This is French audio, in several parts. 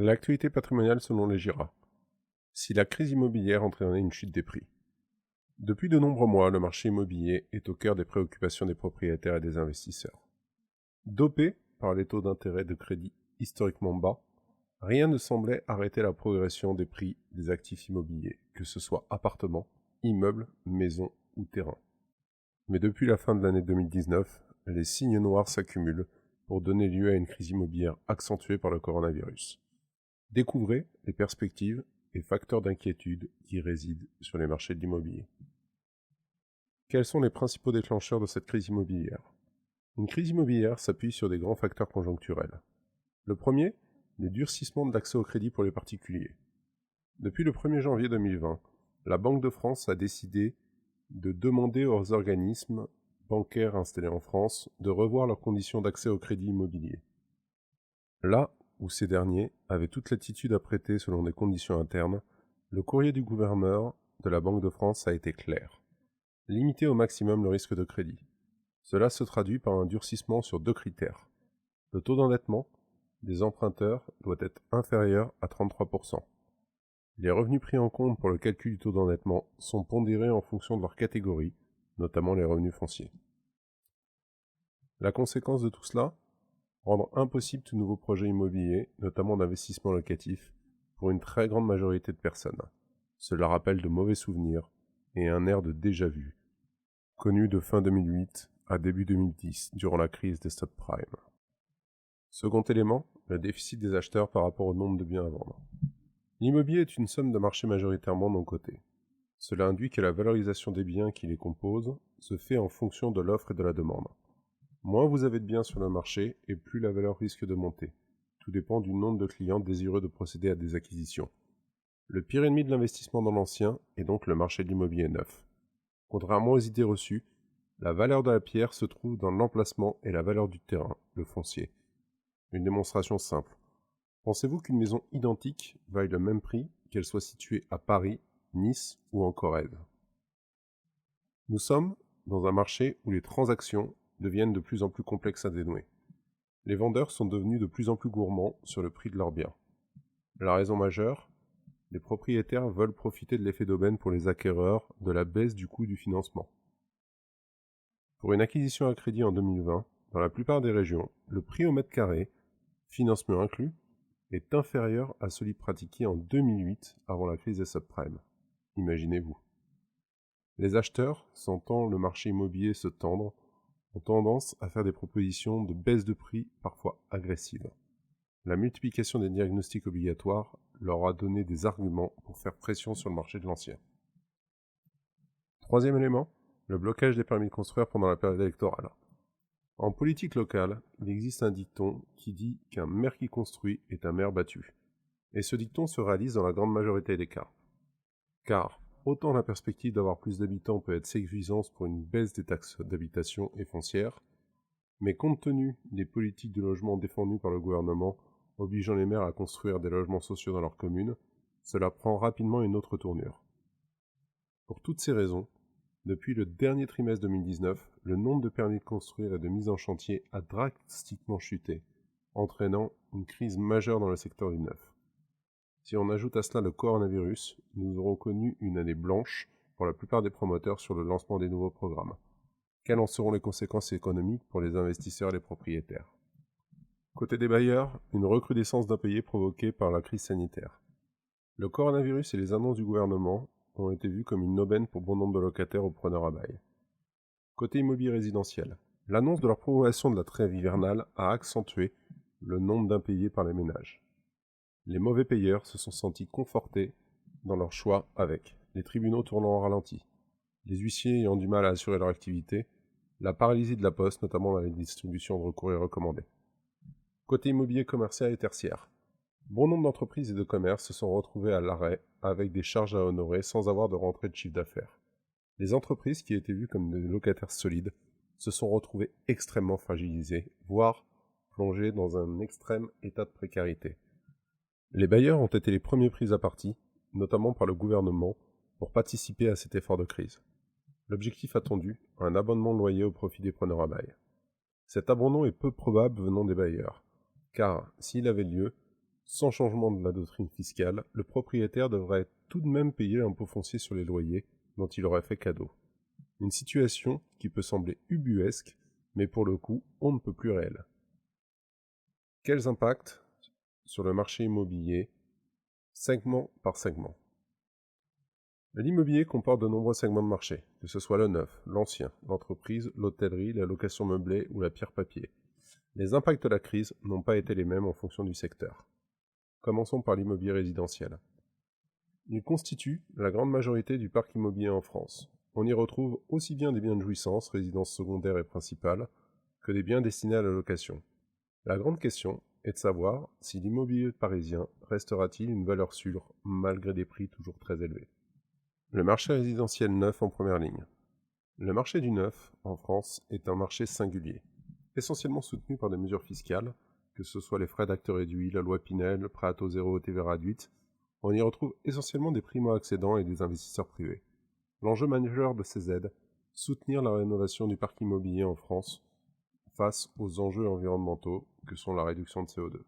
L'actualité patrimoniale selon les GIRA. Si la crise immobilière entraînait une chute des prix. Depuis de nombreux mois, le marché immobilier est au cœur des préoccupations des propriétaires et des investisseurs. Dopé par les taux d'intérêt de crédit historiquement bas, rien ne semblait arrêter la progression des prix des actifs immobiliers, que ce soit appartements, immeubles, maisons ou terrains. Mais depuis la fin de l'année 2019, les signes noirs s'accumulent pour donner lieu à une crise immobilière accentuée par le coronavirus. Découvrez les perspectives et facteurs d'inquiétude qui résident sur les marchés de l'immobilier. Quels sont les principaux déclencheurs de cette crise immobilière? Une crise immobilière s'appuie sur des grands facteurs conjoncturels. Le premier, le durcissement de l'accès au crédit pour les particuliers. Depuis le 1er janvier 2020, la Banque de France a décidé de demander aux organismes bancaires installés en France de revoir leurs conditions d'accès au crédit immobilier. Là où ces derniers avaient toute latitude à prêter selon des conditions internes, le courrier du gouverneur de la Banque de France a été clair. Limiter au maximum le risque de crédit. Cela se traduit par un durcissement sur 2 critères. Le taux d'endettement des emprunteurs doit être inférieur à 33%. Les revenus pris en compte pour le calcul du taux d'endettement sont pondérés en fonction de leur catégorie, notamment les revenus fonciers. La conséquence de tout cela? Rendre impossible tout nouveau projet immobilier, notamment d'investissement locatif, pour une très grande majorité de personnes. Cela rappelle de mauvais souvenirs et un air de déjà-vu, connu de fin 2008 à début 2010, durant la crise des subprimes. Second élément, le déficit des acheteurs par rapport au nombre de biens à vendre. L'immobilier est une somme de marché majoritairement non cotée. Cela induit que la valorisation des biens qui les composent se fait en fonction de l'offre et de la demande. Moins vous avez de biens sur le marché et plus la valeur risque de monter. Tout dépend du nombre de clients désireux de procéder à des acquisitions. Le pire ennemi de l'investissement dans l'ancien est donc le marché de l'immobilier neuf. Contrairement aux idées reçues, la valeur de la pierre se trouve dans l'emplacement et la valeur du terrain, le foncier. Une démonstration simple. Pensez-vous qu'une maison identique vaille le même prix qu'elle soit située à Paris, Nice ou en Corrèze? Nous sommes dans un marché où les transactions deviennent de plus en plus complexes à dénouer. Les vendeurs sont devenus de plus en plus gourmands sur le prix de leurs biens. La raison majeure, les propriétaires veulent profiter de l'effet d'aubaine pour les acquéreurs de la baisse du coût du financement. Pour une acquisition à crédit en 2020, dans la plupart des régions, le prix au mètre carré, financement inclus, est inférieur à celui pratiqué en 2008 avant la crise des subprimes. Imaginez-vous. Les acheteurs, sentant le marché immobilier se tendre, ont tendance à faire des propositions de baisse de prix parfois agressives. La multiplication des diagnostics obligatoires leur a donné des arguments pour faire pression sur le marché de l'ancien. Troisième élément, le blocage des permis de construire pendant la période électorale. En politique locale, il existe un dicton qui dit qu'un maire qui construit est un maire battu. Et ce dicton se réalise dans la grande majorité des cas. Car, autant la perspective d'avoir plus d'habitants peut être séduisante pour une baisse des taxes d'habitation et foncières, mais compte tenu des politiques de logement défendues par le gouvernement, obligeant les maires à construire des logements sociaux dans leur commune, cela prend rapidement une autre tournure. Pour toutes ces raisons, depuis le dernier trimestre 2019, le nombre de permis de construire et de mise en chantier a drastiquement chuté, entraînant une crise majeure dans le secteur du neuf. Si on ajoute à cela le coronavirus, nous aurons connu une année blanche pour la plupart des promoteurs sur le lancement des nouveaux programmes. Quelles en seront les conséquences économiques pour les investisseurs et les propriétaires? Côté des bailleurs, une recrudescence d'impayés provoquée par la crise sanitaire. Le coronavirus et les annonces du gouvernement ont été vus comme une aubaine pour bon nombre de locataires ou preneurs à bail. Côté immobilier résidentiel, l'annonce de leur prolongation de la trêve hivernale a accentué le nombre d'impayés par les ménages. Les mauvais payeurs se sont sentis confortés dans leur choix avec les tribunaux tournant en ralenti, les huissiers ayant du mal à assurer leur activité, la paralysie de la poste, notamment dans les distributions de recourriers recommandés. Côté immobilier commercial et tertiaire, bon nombre d'entreprises et de commerces se sont retrouvés à l'arrêt avec des charges à honorer sans avoir de rentrée de chiffre d'affaires. Les entreprises qui étaient vues comme des locataires solides se sont retrouvées extrêmement fragilisées, voire plongées dans un extrême état de précarité. Les bailleurs ont été les premiers pris à partie, notamment par le gouvernement, pour participer à cet effort de crise. L'objectif attendu, un abondement de loyer au profit des preneurs à bail. Cet abandon est peu probable venant des bailleurs, car s'il avait lieu, Sans changement de la doctrine fiscale, le propriétaire devrait tout de même payer l'impôt foncier sur les loyers dont il aurait fait cadeau. Une situation qui peut sembler ubuesque, mais pour le coup, on ne peut plus réelle. Quels impacts sur le marché immobilier, segment par segment? L'immobilier comporte de nombreux segments de marché, que ce soit le neuf, l'ancien, l'entreprise, l'hôtellerie, la location meublée ou la pierre-papier. Les impacts de la crise n'ont pas été les mêmes en fonction du secteur. Commençons par l'immobilier résidentiel. Il constitue la grande majorité du parc immobilier en France. On y retrouve aussi bien des biens de jouissance, résidences secondaires et principales, que des biens destinés à la location. La grande question est de savoir si l'immobilier parisien restera-t-il une valeur sûre malgré des prix toujours très élevés. Le marché résidentiel neuf en première ligne. Le marché du neuf, en France, est un marché singulier, essentiellement soutenu par des mesures fiscales, que ce soit les frais d'acte réduits, la loi Pinel, le prêt à taux zéro et TVA réduite. On y retrouve essentiellement des primo-accédants et des investisseurs privés. L'enjeu majeur de ces aides, soutenir la rénovation du parc immobilier en France face aux enjeux environnementaux que sont la réduction de CO2.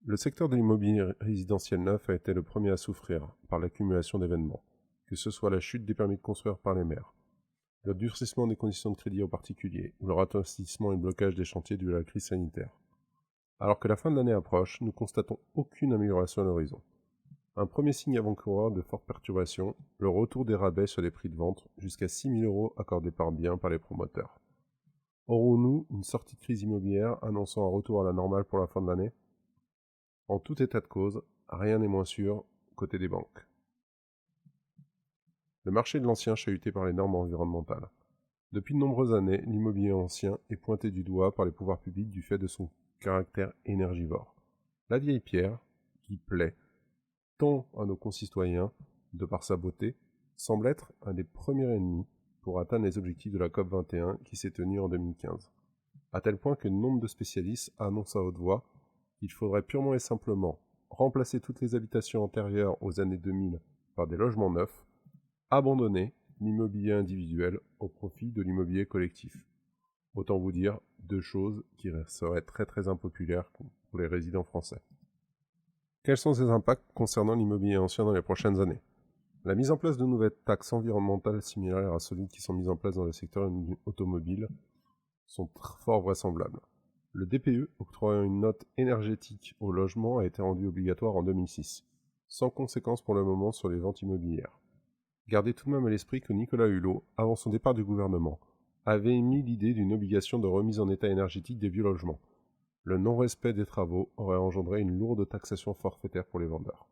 Le secteur de l'immobilier résidentiel neuf a été le premier à souffrir par l'accumulation d'événements, que ce soit la chute des permis de construire par les maires, le durcissement des conditions de crédit aux particuliers ou le ralentissement et le blocage des chantiers dû à la crise sanitaire. Alors que la fin de l'année approche, nous constatons aucune amélioration à l'horizon. Un premier signe avant-coureur de fortes perturbations, le retour des rabais sur les prix de vente jusqu'à 6 000 € accordés par bien par les promoteurs. Aurons-nous une sortie de crise immobilière annonçant un retour à la normale pour la fin de l'année? En tout état de cause, rien n'est moins sûr côté des banques. Le marché de l'ancien chahuté par les normes environnementales. Depuis de nombreuses années, l'immobilier ancien est pointé du doigt par les pouvoirs publics du fait de son caractère énergivore. La vieille pierre, qui plaît tant à nos concitoyens de par sa beauté, semble être un des premiers ennemis pour atteindre les objectifs de la COP 21 qui s'est tenue en 2015, à tel point que nombre de spécialistes annoncent à haute voix qu'il faudrait purement et simplement remplacer toutes les habitations antérieures aux années 2000 par des logements neufs, abandonner l'immobilier individuel au profit de l'immobilier collectif. Autant vous dire deux choses qui seraient très impopulaires pour les résidents français. Quels sont ces impacts concernant l'immobilier ancien dans les prochaines années? La mise en place de nouvelles taxes environnementales similaires à celles qui sont mises en place dans le secteur automobile sont fort vraisemblables. Le DPE octroyant une note énergétique au logement a été rendu obligatoire en 2006, sans conséquence pour le moment sur les ventes immobilières. Gardez tout de même à l'esprit que Nicolas Hulot, avant son départ du gouvernement, avait émis l'idée d'une obligation de remise en état énergétique des vieux logements. Le non-respect des travaux aurait engendré une lourde taxation forfaitaire pour les vendeurs.